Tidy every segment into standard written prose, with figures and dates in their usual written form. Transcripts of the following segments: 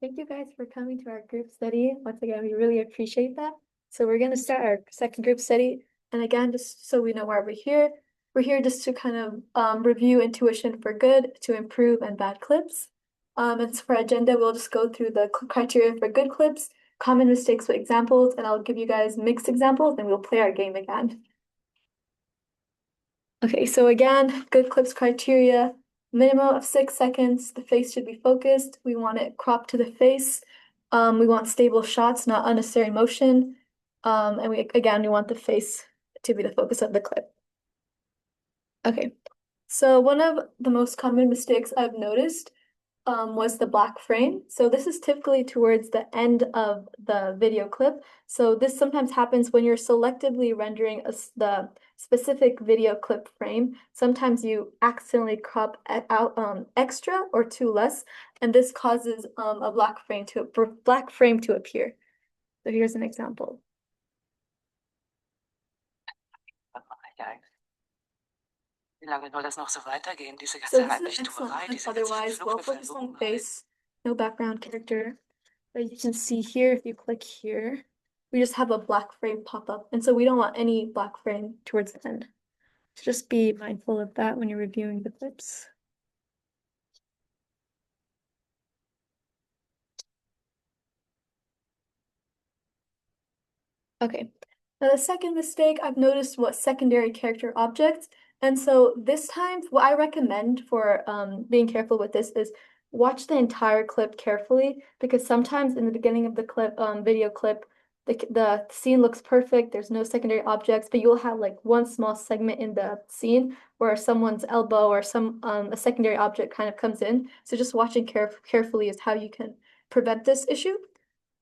Thank you guys for coming to our group study. Once again, we really appreciate that. So we're going to start our second group study. And again, just so we know why we're here just to kind of review intuition for good, to improve, and bad clips. And so for our agenda, we'll just go through the criteria for good clips, common mistakes with examples, and I'll give you guys mixed examples, and we'll play our game again. Okay, so again, good clips criteria. Minimum of 6 seconds. The face should be focused. We want it cropped to the face. We want stable shots, not unnecessary motion. And we want the face to be the focus of the clip. Okay, so one of the most common mistakes I've noticed was the black frame. So this is typically towards the end of the video clip. So this sometimes happens when you're selectively rendering the specific video clip frame. Sometimes you accidentally crop out extra or too less, and this causes a black frame to appear. So here's an example. Wie lange soll das noch so weitergehen, diese So ganze this is excellent. Heimlichtuerei, diese ganze Otherwise, well Fluche focused on Verlogenheit? face, no background character. But you can see here, if you click here, we just have a black frame pop up. And so we don't want any black frame towards the end. So just be mindful of that when you're reviewing the clips. Okay, now the second mistake I've noticed was secondary character objects. And so this time, what I recommend for being careful with this is watch the entire clip carefully, because sometimes in the beginning of the clip, video clip, the scene looks perfect, there's no secondary objects, but you'll have like one small segment in the scene where someone's elbow or a secondary object kind of comes in. So just watching carefully is how you can prevent this issue.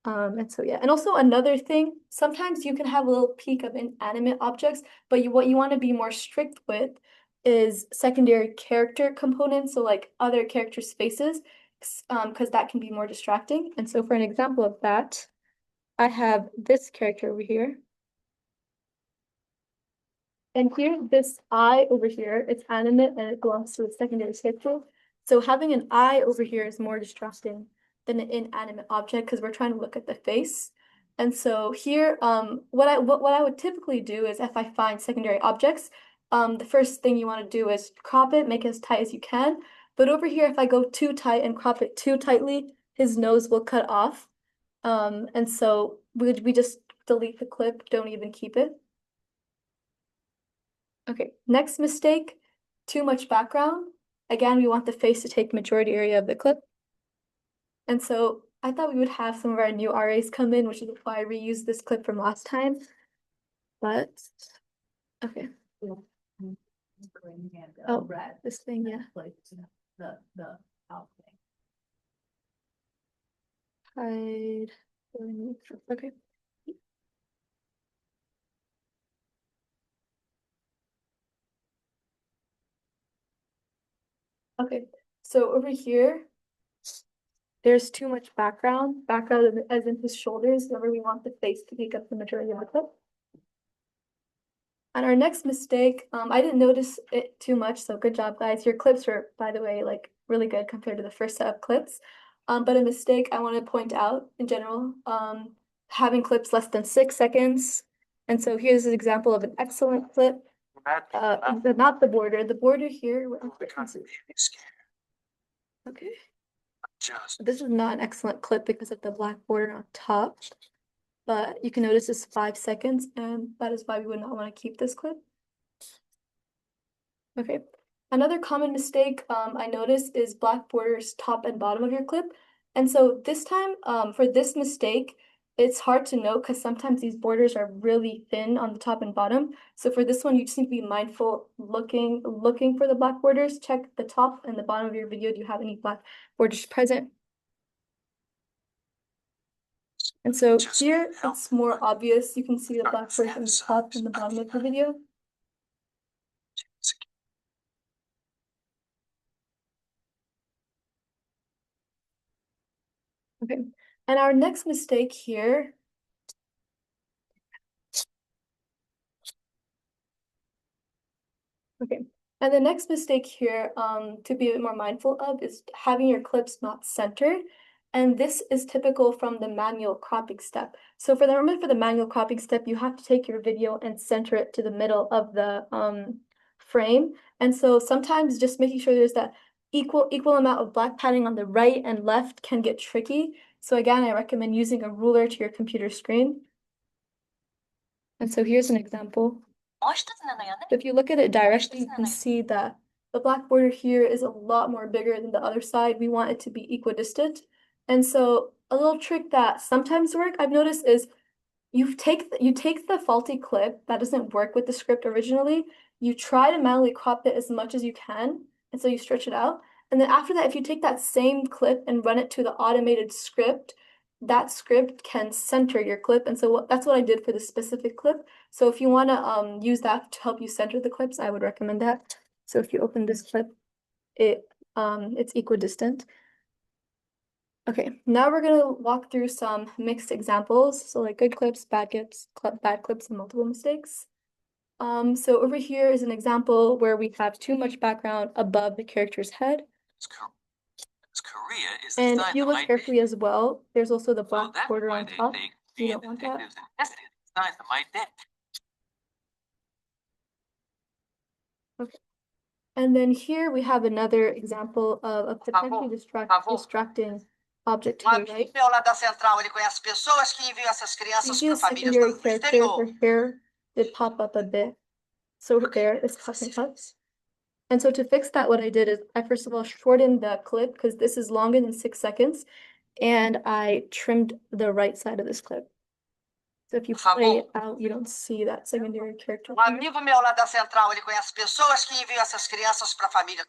And so yeah, and also another thing, sometimes you can have a little peek of inanimate objects, but what you want to be more strict with is secondary character components, so like other characters' faces, because that can be more distracting. And so for an example of that, I have this character over here. And here, this eye over here, it's animate and it belongs to a secondary character. So having an eye over here is more distracting than an inanimate object because we're trying to look at the face. And so here, what I would typically do is if I find secondary objects, the first thing you want to do is crop it, make it as tight as you can. But over here, if I go too tight and crop it too tightly, his nose will cut off. And so we just delete the clip, don't even keep it. Okay, next mistake, too much background. Again, we want the face to take majority area of the clip. And so I thought we would have some of our new RAs come in, which is why I reused this clip from last time. But, okay. Oh, this thing, yeah. The Hide. Okay. Okay, so over here, there's too much background as in his shoulders, whenever we want the face to take up the majority of the clip. And our next mistake, I didn't notice it too much, so good job, guys. Your clips were, by the way, like really good compared to the first set of clips. But a mistake I want to point out in general, having clips less than 6 seconds. And so here's an example of an excellent clip. Not the border. The border here. Okay. This is not an excellent clip because of the black border on top. But you can notice it's 5 seconds, and that is why we would not want to keep this clip. Okay. Another common mistake I noticed is black borders top and bottom of your clip. And so this time, for this mistake, it's hard to know because sometimes these borders are really thin on the top and bottom. So for this one, you just need to be mindful looking for the black borders. Check the top and the bottom of your video. Do you have any black borders present? And so here, it's more obvious. You can see the black borders on the top and the bottom of the video. Okay, and our next mistake here. Okay, and the next mistake here to be a bit more mindful of is having your clips not centered. And this is typical from the manual cropping step. So for the manual cropping step, you have to take your video and center it to the middle of the frame. And so sometimes just making sure there's that equal amount of black padding on the right and left can get tricky. So again, I recommend using a ruler to your computer screen. And so here's an example. If you look at it directly, you can see that the black border here is a lot more bigger than the other side. We want it to be equidistant. And so a little trick that sometimes work, I've noticed, is you take the faulty clip that doesn't work with the script originally, you try to manually crop it as much as you can, and so you stretch it out. And then after that, if you take that same clip and run it to the automated script, that script can center your clip. And so that's what I did for this specific clip. So if you want to use that to help you center the clips, I would recommend that. So if you open this clip, it's equidistant. Okay, now we're gonna walk through some mixed examples. So like good clips, bad clips, and multiple mistakes. So over here is an example where we have too much background above the character's head. Korea is And if you look carefully as well, there's also the black border on top. You don't want that. Okay. And then here we have another example of a potentially distracting object to the right. You see the secondary character, her hair did pop up a bit. So there is cuts and cuts. And so to fix that, what I did is I first of all shortened the clip because this is longer than 6 seconds, and I trimmed the right side of this clip. So if you play it out, you don't see that secondary character. Amigo meu lá da central, ele conhece pessoas que enviam essas crianças para a família.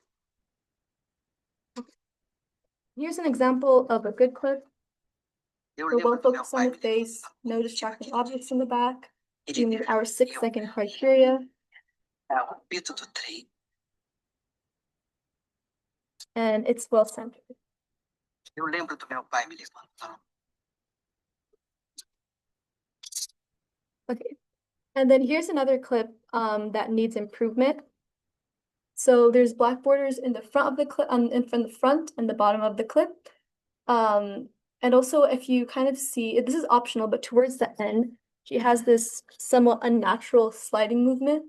Here's an example of a good clip. So we'll focus on the face, no distracting objects in the back. We need our 6-second criteria. And it's well centered. Eu lembro do meu pai me levantando. Okay. And then here's another clip that needs improvement. So there's black borders in the front of the clip, and from the front and the bottom of the clip. And also if you kind of see, this is optional, but towards the end, she has this somewhat unnatural sliding movement.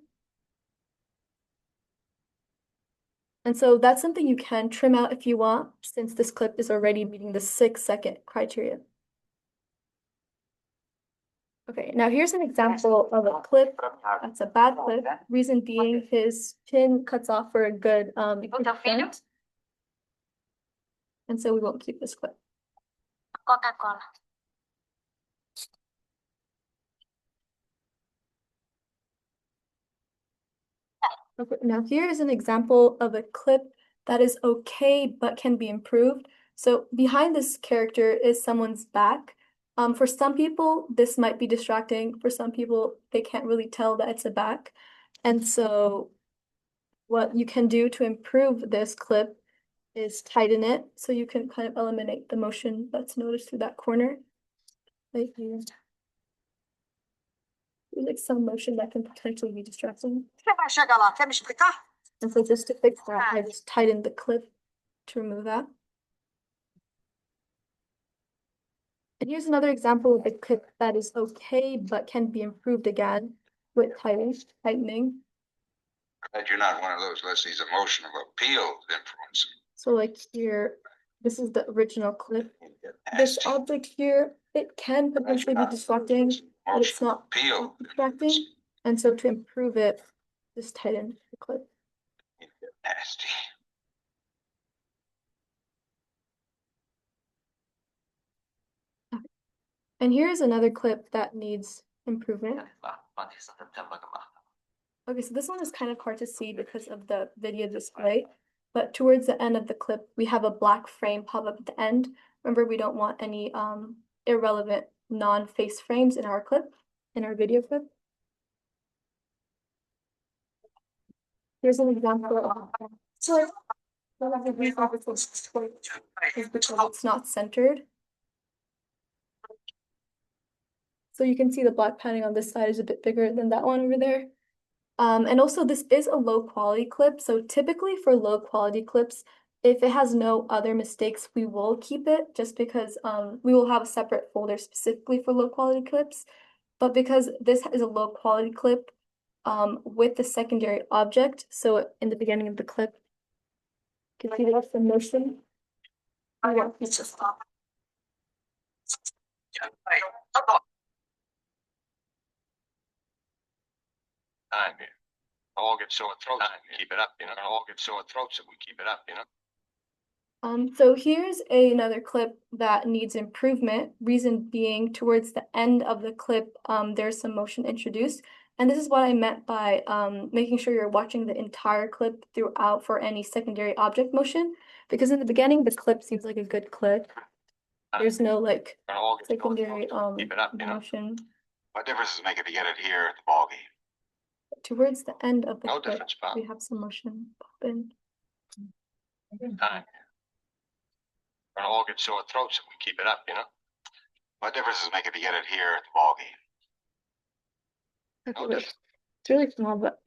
And so that's something you can trim out if you want, since this clip is already meeting the 6-second criteria. Okay, now here's an example of a clip that's a bad clip. Reason being his chin cuts off for a good extent. And so we won't keep this clip. Coca-Cola. Okay, now here is an example of a clip that is okay but can be improved. So behind this character is someone's back. For some people, this might be distracting. For some people, they can't really tell that it's a back. And so what you can do to improve this clip is tighten it so you can kind of eliminate the motion that's noticed through that corner. Like here. There's like some motion that can potentially be distracting. Você vai chegar lá, quer me explicar? And so just to fix that, I just tightened the clip to remove that. And here's another example of a clip that is okay, but can be improved again with tightening. Glad you're not one of those Leslie's emotional appeal influence. So like here, this is the original clip. This object here, it can potentially be distracting, but it's not distracting. And so to improve it, just tighten the clip. Nasty. And here's another clip that needs improvement. Okay, so this one is kind of hard to see because of the video display, but towards the end of the clip, we have a black frame pop up at the end. Remember, we don't want any irrelevant non-face frames in our clip, in our video clip. Here's an example of is because it's not centered. So you can see the black padding on this side is a bit bigger than that one over there. And also this is a low quality clip. So typically for low quality clips, if it has no other mistakes, we will keep it just because we will have a separate folder specifically for low quality clips. But because this is a low quality clip with the secondary object, so in the beginning of the clip, you can see that's the motion. It's just stop. Time here. All get sore throats. Keep it up, all get sore throats if we keep it up, So here's another clip that needs improvement. Reason being, towards the end of the clip, there's some motion introduced. And this is what I meant by making sure you're watching the entire clip throughout for any secondary object motion. Because in the beginning, the clip seems like a good clip. There's no like All get sore secondary throats. Keep it up, motion. What difference does it make if you get it here at the ball game? Towards the end of the No clip, difference, Bob. we have some motion pop in. Time. We're gonna all get sore throats if we keep it up, What difference does it make if you get it here at the ball game? Okay, No wait. difference. It's really small, but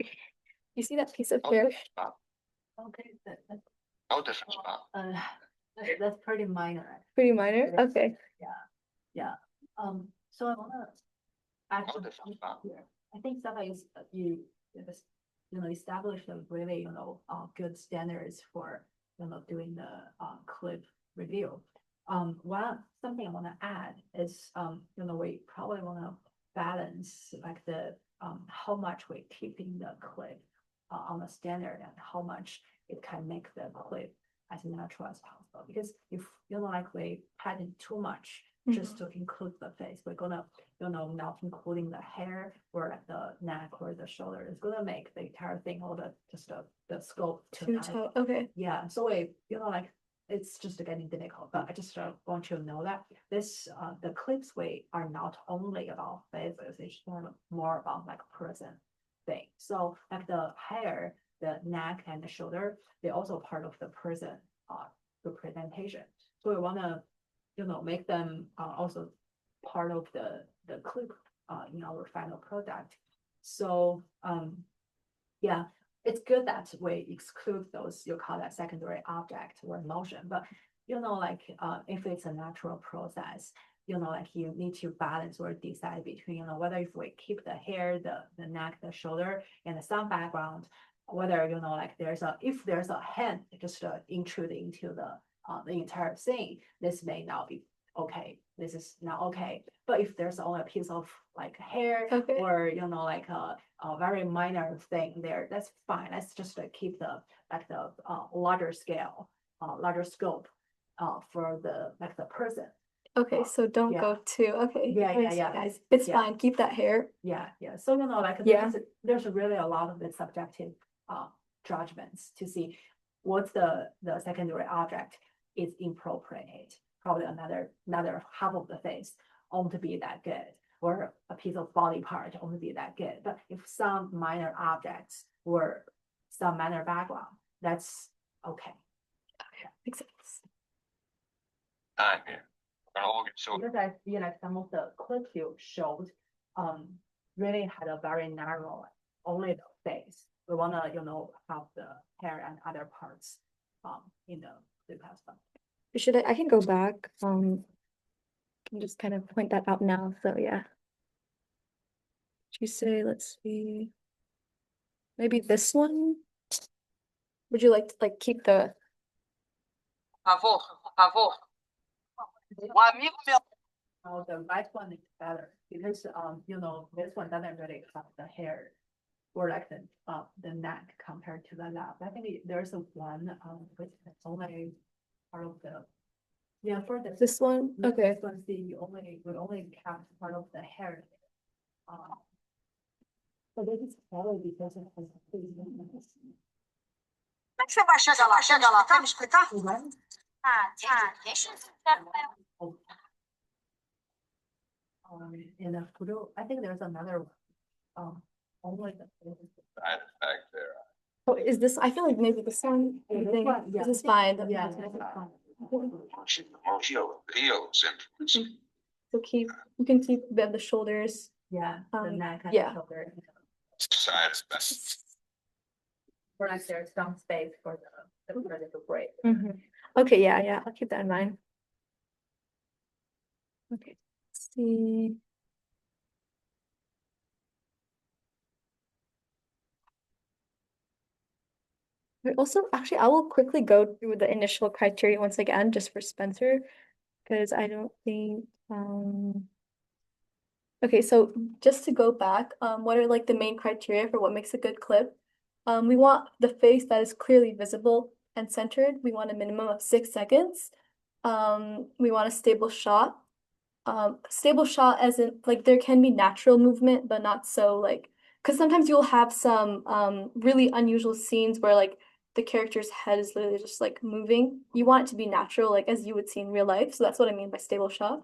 you see that piece of No hair? difference, Bob. Okay, that's, No difference, Bob. that's pretty minor. Pretty minor? Okay. Yeah, so I wanna actually, difference, Bob. here, I think somebody is, just, establish a really, good standards for, doing the, clip review. Something I wanna add is, we probably wanna balance like the, how much we keeping the clip on the standard and how much it can make the clip as natural as possible. Because if, like we padding too much just to include the face, we're gonna, not including the hair or like the neck or the shoulder, it's gonna make the entire thing or the scope Too tight. Okay. yeah, so we, like, it's just getting difficult, but I just want you to know that this, the clips we are not only about faces, it's more about like person thing. So like the hair, the neck and the shoulder, they're also part of the person, representation. So we wanna, make them, also part of the clip, in our final product. So, yeah, it's good that we exclude those, you call that secondary object or motion, but like if it's a natural process, like you need to balance or decide between, whether if we keep the hair, the neck, the shoulder, and some background, whether, like if there's a hand just intrude into the entire thing, this may not be okay. This is not okay. But if there's only a piece of like hair or, like a very minor thing there, that's fine. Let's just keep the larger scale, larger scope for the person. Okay, so don't go too. Okay. Yeah. Guys, it's fine. Keep that hair. Yeah. So like there's really a lot of the subjective judgments to see what's the secondary object is appropriate. Probably another half of the face won't be that good, or a piece of body part won't be that good. But if some minor objects or some minor background, that's okay. Okay, makes sense. Time here. We're gonna all get sore. Because I feel like some of the clips you showed, really had a very narrow, only the face. We wanna, have the hair and other parts, in the clip as well. I can go back. Can just kind of point that out now. So yeah. You say, let's see. Maybe this one? Would you like to keep the Por favor. Amigo meu. Oh, the right one is better because, this one doesn't really have the hair or like the neck compared to the left. I think there's a one, which is only part of the. Yeah, for this one? Okay. This one, see, we only have part of the hair. So this is probably because of the. Como é que você vai chegar lá? Chega lá, tá? Me explicar? Deixa eu In the photo, I think there's another one. Only the. Side effect there. Oh, is this? I feel like maybe this one. This is fine. Yeah. Motion appeals influence. So you can keep the shoulders. Yeah, the neck and yeah. shoulder. Side effect. For like there's some space for Great. Okay, yeah, I'll keep that in mind. Okay, let's see. Also, actually, I will quickly go through the initial criteria once again, just for Spencer, because I don't think, okay, so just to go back, what are like the main criteria for what makes a good clip? We want the face that is clearly visible and centered. We want a minimum of 6 seconds. We want a stable shot. Stable shot as in like there can be natural movement, but not so like, because sometimes you'll have some really unusual scenes where like the character's head is literally just like moving. You want it to be natural, like as you would see in real life. So that's what I mean by stable shot.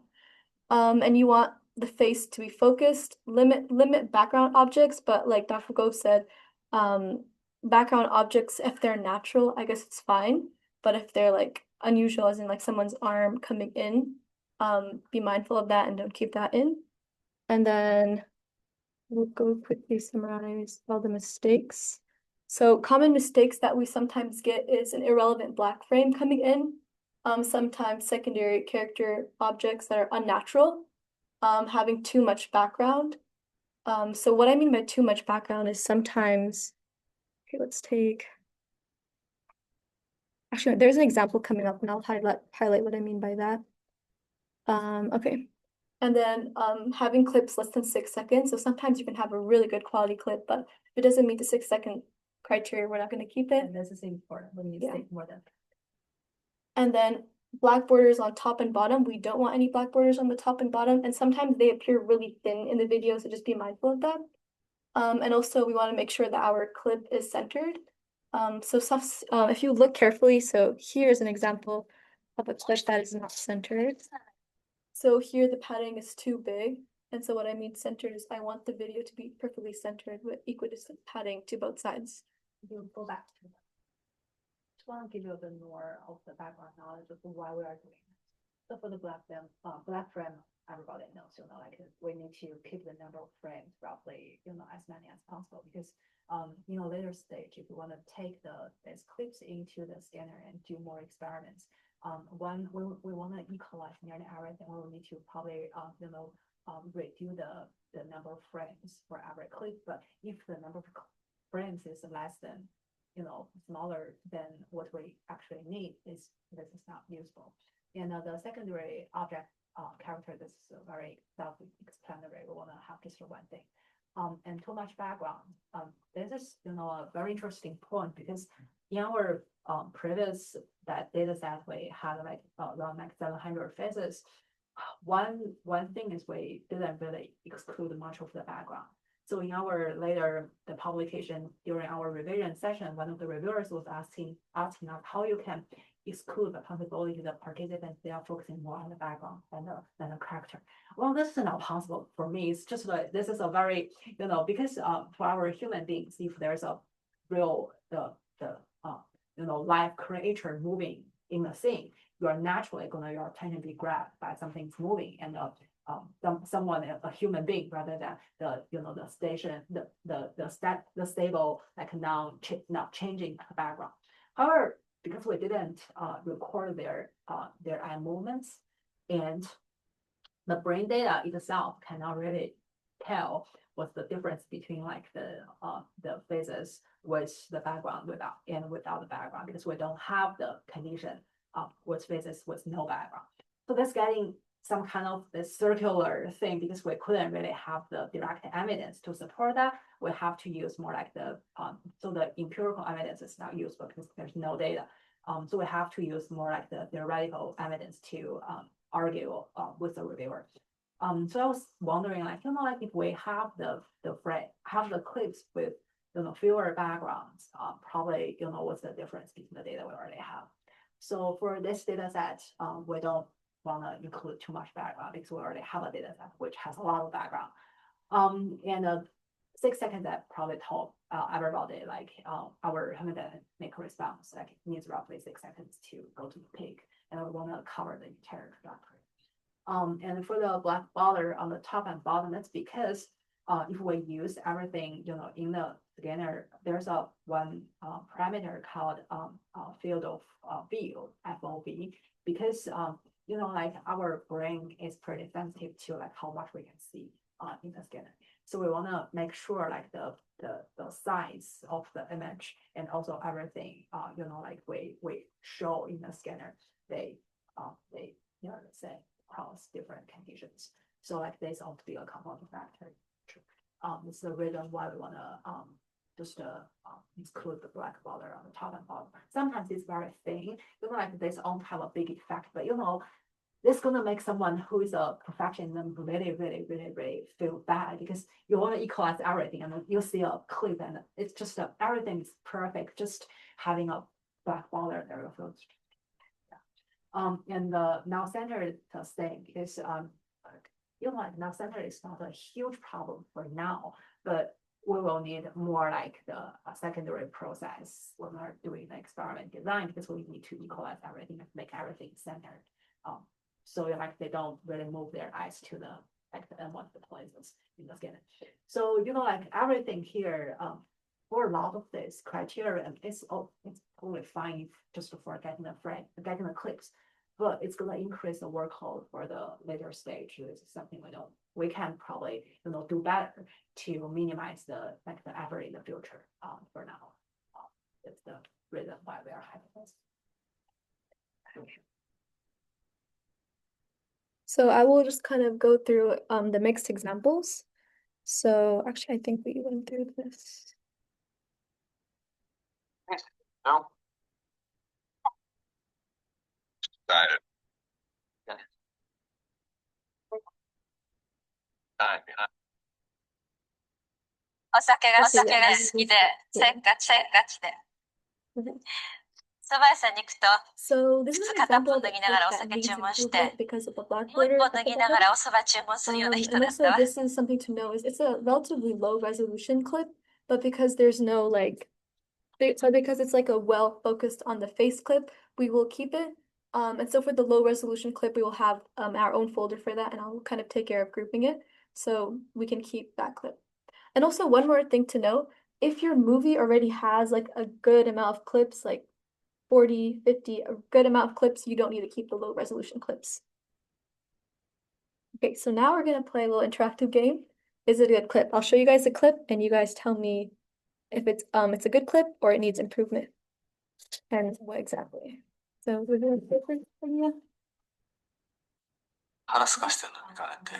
And you want the face to be focused, limit background objects, but like Dr. Go said, background objects, if they're natural, I guess it's fine. But if they're like unusual, as in like someone's arm coming in, be mindful of that and don't keep that in. And then we'll go quickly summarize all the mistakes. So common mistakes that we sometimes get is an irrelevant black frame coming in. Sometimes secondary character objects that are unnatural, having too much background. So what I mean by too much background is sometimes, okay, let's take, actually, there's an example coming up and I'll highlight what I mean by that. Okay. And then having clips less than 6 seconds. So sometimes you can have a really good quality clip, but if it doesn't meet the 6-second criteria, we're not going to keep it. And this is important when you Yeah. say more than. And then black borders on top and bottom. We don't want any black borders on the top and bottom. And sometimes they appear really thin in the video, so just be mindful of that. And also we want to make sure that our clip is centered. So if you look carefully, so here's an example of a clip that is not centered. So here the padding is too big. And so what I mean centered is I want the video to be perfectly centered with equidistant padding to both sides. You go back to that. Just want to give you a bit more of the background knowledge of why we are doing this. So for the black frame, everybody knows, like we need to keep the number of frames roughly, as many as possible because later stage, if you want to take these clips into the scanner and do more experiments, one we want to equalize nearly everything. We will need to probably reduce the number of frames for every clip. But if the number of frames is less than smaller than what we actually need, this is not useful. And the secondary object character, this is very self-explanatory. We want to have just one thing. And too much background. This is a very interesting point because in our previous data set we had around 700 faces. One thing is we didn't really exclude much of the background. So in our the publication during our revision session, one of the reviewers was asking us how you can exclude the possibility that participants they are focusing more on the background than the character. Well, this is not possible for me. It's just like this is a very because for our human beings, if there's a real live creature moving in the scene, you are naturally your attention be grabbed by something moving and someone a human being rather than the station the stable like not changing the background. However, because we didn't record their eye movements and the brain data itself cannot really tell what's the difference between like the phases with the background without the background because we don't have the condition with phases with no background. So that's getting some kind of this circular thing because we couldn't really have the direct evidence to support that. We have to use more like so the empirical evidence is not useful because there's no data. So we have to use more like the theoretical evidence to argue with the reviewer. So I was wondering, like if we have the clips with fewer backgrounds, probably what's the difference between the data we already have. So for this data set, we don't want to include too much background because we already have a data set which has a lot of background. And 6 seconds that probably told everybody like our make a response like needs roughly 6 seconds to go to the peak, and we want to cover the entire trajectory. And for the black border on the top and bottom, that's because if we use everything, in the scanner, there's a one parameter called field of view, FOV, because like our brain is pretty sensitive to like how much we can see in the scanner. So we want to make sure like the size of the image and also everything, like we show in the scanner, they let's say across different conditions. So like this ought to be a compounding factor. This is the reason why we want to just include the black border on the top and bottom. Sometimes it's very thin, like this won't have a big effect, but this gonna make someone who is a perfectionist really feel bad, because you want to equalize everything, and then you see a clip and it's just everything is perfect. Just having a black border there feels. And the now centered thing is like now center is not a huge problem for now, but we will need more like the secondary process when we're doing the experiment design, because we need to equalize everything and make everything centered. So like they don't really move their eyes to the one of the places in the scanner. So like everything here, for a lot of this criteria, it's totally fine just for getting the clips, but it's gonna increase the workload for the later stage. This is something we can probably do better to minimize the effort in the future. For now, that's the reason why we are having this. So I will just kind of go through the mixed examples. So actually, I think we went through this. No? Decided. Time behind. お酒が酒が好きで、せっかちで。蕎麦屋さんに行くと、 So this is 靴 an 片っ example ぽ of a 脱ぎながらお clip that 酒 needs 注文し improvement て、 because of a black もう一 border 本 at 脱 the ぎなが bottom. らお蕎麦注文するような人 And だった also わ。 this is something to know is it's a relatively low resolution clip, but because there's no because it's like a well focused on the face clip, we will keep it. And so for the low resolution clip, we will have our own folder for that, and I'll kind of take care of grouping it so we can keep that clip. And also one more thing to note, if your movie already has like a good amount of clips, like 40, 50, a good amount of clips, you don't need to keep the low resolution clips. Okay, so now we're gonna play a little interactive game. Is it a good clip? I'll show you guys a clip and you guys tell me if it's a good clip or it needs improvement. And what exactly. So we're gonna play for you. 腹すかしてるのにかねって、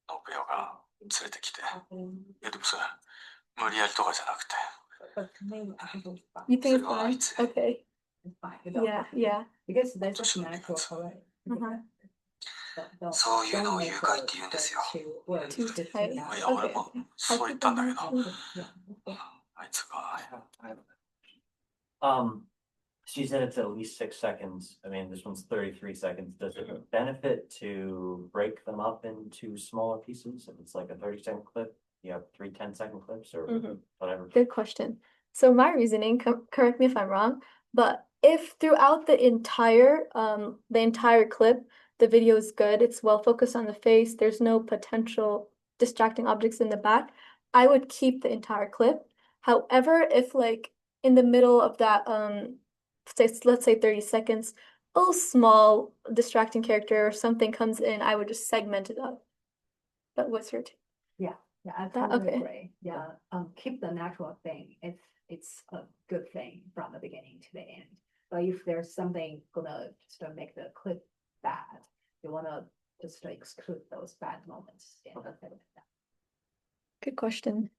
ノブヨが連れてきて。いやでもそれ、無理やりとかじゃなくて。 But to me, I think it's fine. You think it's So, fine? it's- Okay. It's fine. Yeah. Because that's just natural already. Uh-huh. そういうのを誘拐って言うんですよ。 Too tight. いや、 Okay, 俺も okay. そう言ったんだけど、 Yeah. あいつが。 She said it's at least 6 seconds. I mean, this one's 33 seconds. Does it benefit to break them up into smaller pieces? If it's like a 30-second clip, you have 3 10-second clips or whatever. Good question. So my reasoning, correct me if I'm wrong, but if throughout the entire clip, the video is good, it's well focused on the face, there's no potential distracting objects in the back, I would keep the entire clip. However, if like in the middle of that, let's say 30 seconds, a little small distracting character or something comes in, I would just segment it up. But what's your take? Yeah, I That- totally okay. agree. Yeah, keep the natural thing if it's a good thing from the beginning to the end. But if there's something gonna just make the clip bad, you wanna just exclude those bad moments and the clip. Good question.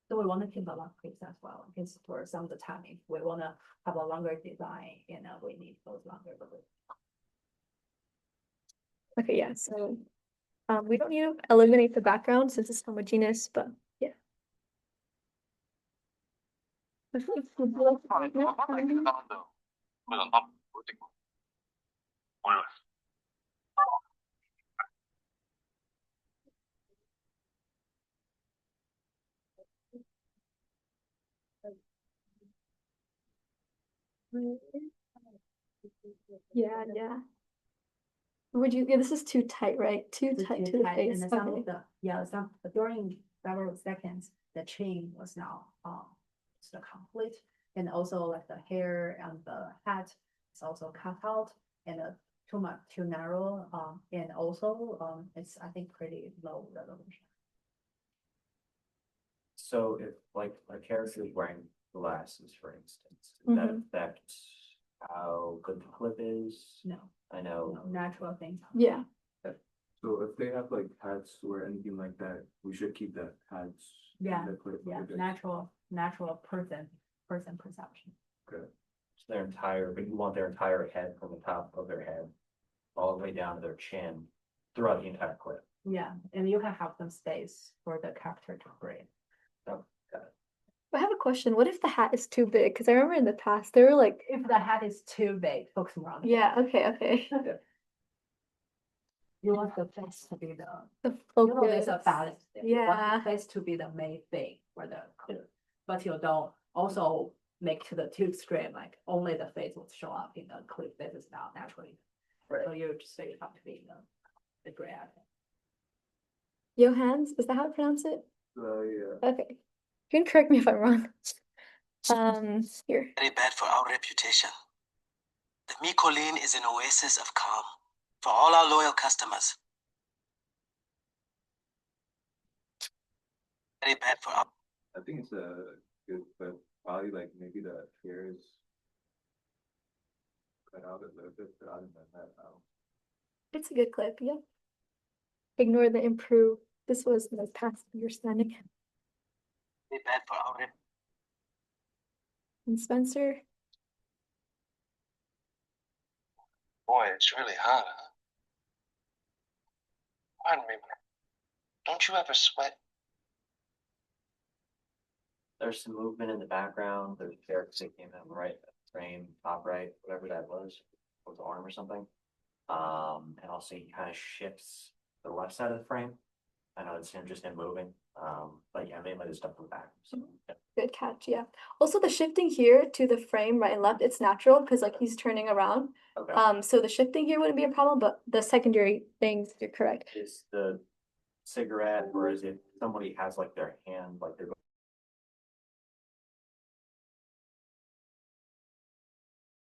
So we wanna keep a long clips as well, because for some of the time, if we wanna have a longer design, we need those longer clips. Okay, yeah, so we don't need to eliminate the background since it's homogeneous, but yeah. 俺は Yeah. Would you, yeah, this is too tight, right? Too It's tight too to the tight, face. and then some Okay. of the, yeah, some, but during several seconds, the chain was now, it's the complete. And also like the hair and the hat is also cut out and too much, too narrow, and also, it's, I think, pretty low resolution. So if like a character is wearing glasses, for instance, does that affect how good the clip is? No, I know. no natural things. Yeah. So if they have like hats or anything like that, we should keep the hats. in Yeah, the clip. Yeah, Okay. natural person perception. Okay. It's their entire, but you want their entire head from the top of their head all the way down to their chin throughout the entire clip. Yeah, and you can have some space for the character to breathe. Oh, got it. I have a question. What if the hat is too big? Because I remember in the past they were like, If the hat is too big, focus more on the yeah, okay. You want the face to be the, The you know, there's a focus. balance there. You want Yeah. the face to be the main thing for the clip. But you don't also make to the too extreme, like only the face will show up in the clip. This is not naturally. Right. So you just say you have to be the gray area. Johans, is that how to pronounce it? Yeah. Okay. You can correct me if I'm wrong. Here. Very bad for our reputation. The Mikoline is an oasis of calm for all our loyal customers. Very bad for our. I think it's a good, but probably like maybe the hair is cut out a little bit, but other than that, I don't. It's a good clip, yeah. Ignore the improve. This was the past understanding. Very bad for our. And Spencer. Boy, it's really hot, huh? Pardon me, don't you ever sweat? There's some movement in the background. There's characters that came in right frame, top right, whatever that was the arm or something. And also he kind of shifts the left side of the frame. I know it's him just him moving. But yeah, mainly the stuff from the back. So, yeah. Good catch, yeah. Also the shifting here to the frame right and left, it's natural because like he's turning around. Okay. So the shifting here wouldn't be a problem, but the secondary things, you're correct. Is the cigarette or is it somebody has like their hand, like they're